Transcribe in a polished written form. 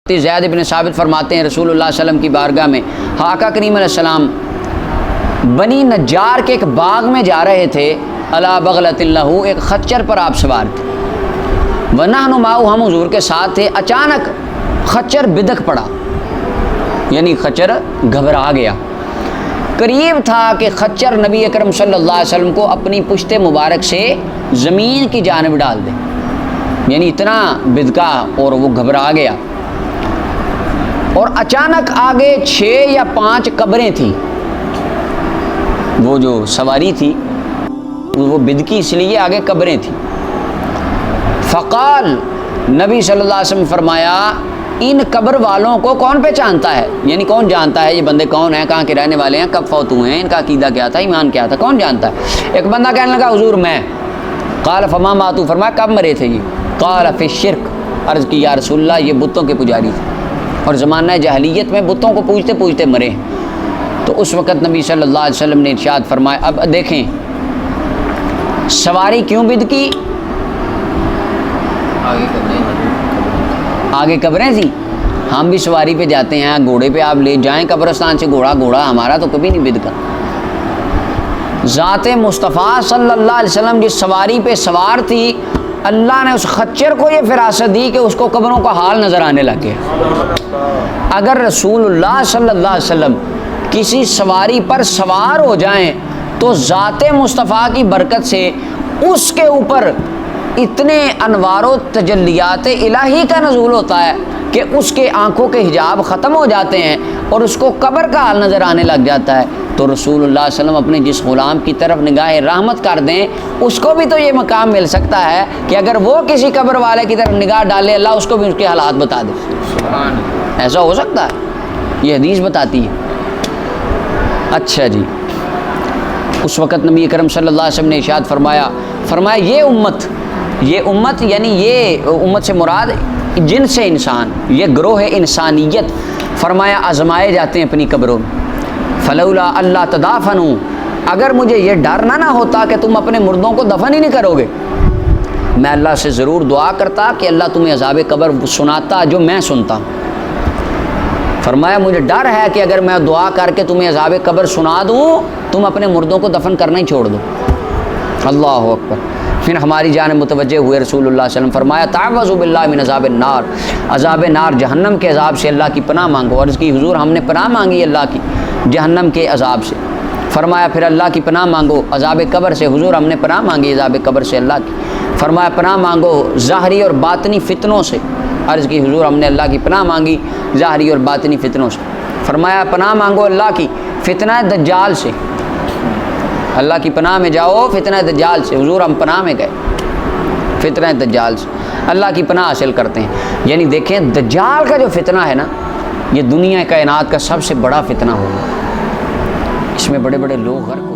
زید بن ثابت فرماتے ہیں رسول اللہ صلی اللہ علیہ وسلم کی بارگاہ میں آقا کریم علیہ السلام بنی نجار کے ایک باغ میں جا رہے تھے، علی بغلۃ لہ، ایک خچر پر آپ سوار تھے، ونحن معہ، ہم حضور کے ساتھ تھے، اچانک خچر بدک پڑا، یعنی خچر گھبرا گیا، قریب تھا کہ خچر نبی اکرم صلی اللہ علیہ وسلم کو اپنی پشت مبارک سے زمین کی جانب ڈال دے، یعنی اتنا بدکا اور وہ گھبرا گیا۔ اور اچانک آگے 6 یا 5 قبریں تھیں، وہ جو سواری تھی وہ بدکی اس لیے آگے قبریں تھیں۔ فقال، نبی صلی اللہ علیہ وسلم فرمایا، ان قبر والوں کو کون پہچانتا ہے، یعنی کون جانتا ہے یہ بندے کون ہیں، کہاں کے رہنے والے ہیں، کب فوت ہوئے ہیں، ان کا عقیدہ کیا تھا، ایمان کیا تھا، کون جانتا ہے؟ ایک بندہ کہنے لگا حضور میں۔ قال فما ماتوا، فرمایا کب مرے تھے یہ؟ قال فی الشرک، عرض کی یا رسول اللہ یہ بتوں کے پجاری تھے اور زمانہ جاہلیت میں بتوں کو پوجتے پوجتے مرے۔ تو اس وقت نبی صلی اللہ علیہ وسلم نے ارشاد فرمایا، اب دیکھیں سواری کیوں بدکی، آگے قبریں تھیں، ہم بھی سواری پہ جاتے ہیں، گھوڑے پہ آپ لے جائیں قبرستان سے گھوڑا ہمارا تو کبھی نہیں بدکا۔ ذات مصطفیٰ صلی اللہ علیہ وسلم جس سواری پہ سوار تھی، اللہ نے اس خچر کو یہ فراست دی کہ اس کو قبروں کا حال نظر آنے لگ گیا۔ اگر رسول اللہ صلی اللہ علیہ وسلم کسی سواری پر سوار ہو جائیں تو ذات مصطفیٰ کی برکت سے اس کے اوپر اتنے انوار و تجلیات الہی کا نزول ہوتا ہے کہ اس کے آنکھوں کے حجاب ختم ہو جاتے ہیں اور اس کو قبر کا حال نظر آنے لگ جاتا ہے۔ تو رسول اللہ صلی اللہ علیہ وسلم اپنے جس غلام کی طرف نگاہ رحمت کر دیں، اس کو بھی تو یہ مقام مل سکتا ہے کہ اگر وہ کسی قبر والے کی طرف نگاہ ڈالے، اللہ اس کو بھی اس کے حالات بتا دے۔ ایسا ہو سکتا ہے، یہ حدیث بتاتی ہے۔ اچھا جی، اس وقت نبی اکرم صلی اللہ علیہ وسلم نے ارشاد فرمایا یہ امت یعنی یہ امت سے مراد جن سے انسان، یہ گروہ انسانیت، فرمایا آزمائے جاتے ہیں اپنی قبروں میں۔ فلولا اللہ تدافنوا، اگر مجھے یہ ڈر نہ ہوتا کہ تم اپنے مردوں کو دفن ہی نہیں کرو گے، میں اللہ سے ضرور دعا کرتا کہ اللہ تمہیں عذاب قبر سناتا جو میں سنتا ہوں۔ فرمایا مجھے ڈر ہے کہ اگر میں دعا کر کے تمہیں عذاب قبر سنا دوں، تم اپنے مردوں کو دفن کرنا ہی چھوڑ دو۔ اللہ اکبر۔ پھر ہماری جانب متوجہ ہوئے رسول اللہ صلی اللہ علیہ وسلم، فرمایا تعوذوا باللہ من عذاب النار، عذاب نار جہنم کے عذاب سے اللہ کی پناہ مانگو۔ عرض کی حضور ہم نے پناہ مانگی اللہ کی جہنم کے عذاب سے۔ فرمایا پھر اللہ کی پناہ مانگو عذاب قبر سے۔ حضور ہم نے پناہ مانگی عذاب قبر سے اللہ کی۔ فرمایا پناہ مانگو ظاہری اور باطنی فتنوں سے۔ عرض کی حضور ہم نے اللہ کی پناہ مانگی ظاہری اور باطنی فتنوں سے۔ فرمایا پناہ مانگو اللہ کی فتنہ دجال سے، اللہ کی پناہ میں جاؤ فتنہ دجال سے۔ حضور ہم پناہ میں گئے فتنہ دجال سے، اللہ کی پناہ حاصل کرتے ہیں۔ یعنی دیکھیں دجال کا جو فتنہ ہے نا، یہ دنیا کائنات کا سب سے بڑا فتنہ ہوگا، اس میں بڑے بڑے لوگ غرق